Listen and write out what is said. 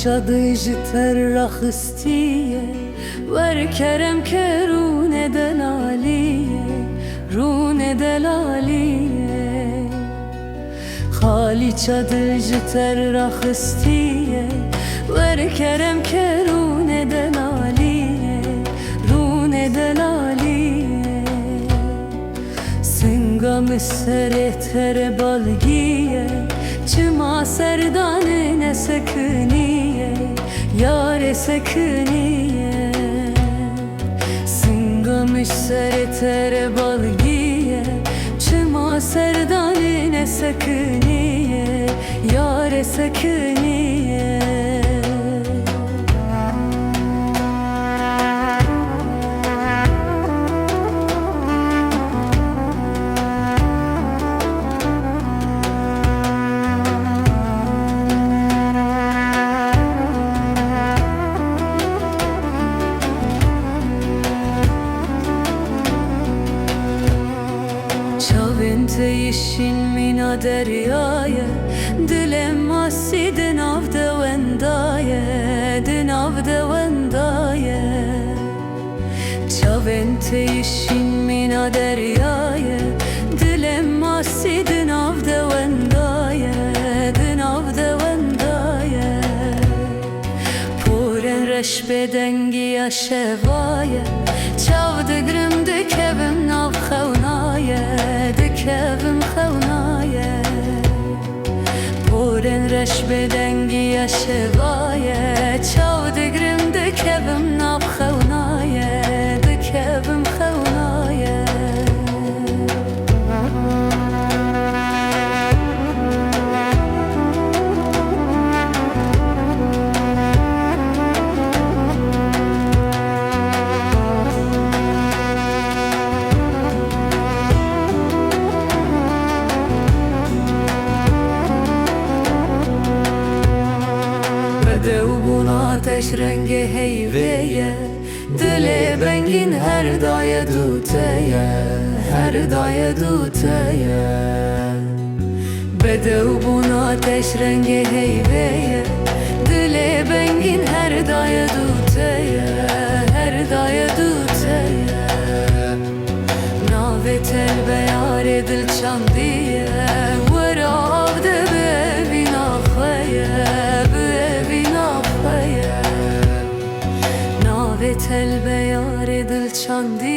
çadıj ter raxistiye wer kerem ke rune delaliye rune delaliye Xali çadıj ter raxistiye wer kerem ke rune delaliye rune delaliye Singam sere ter balgiye Çıma serdanine sekiniye Yare sekiniye Singamış sere tere balgiye Çıma serdanine sekiniye Yare sekiniye Yeşil mina deryaya Dilem asi dinav de vendaye Dinav de vendaye Çavente yeşil mina deryaya Dilem asi dinav de vendaye Dinav de vendaye Puren reşbe dengi ya şevaye Çavde grim de kevim nav xevnaye Kevim xevnaye Puren reşbe dengi ya şevaye Çav digrim de kevim nav xevnaye De kevim xevnaye Ateş rengi heyveye Dile bengin her daya duteye Her daya duteye Bedev buna ateş rengi heyveye Dile bengin her daya duteye Her daya duteye Navet el beyar edil çandiye Vera avde be evin ahveye Tel beyar edil çandi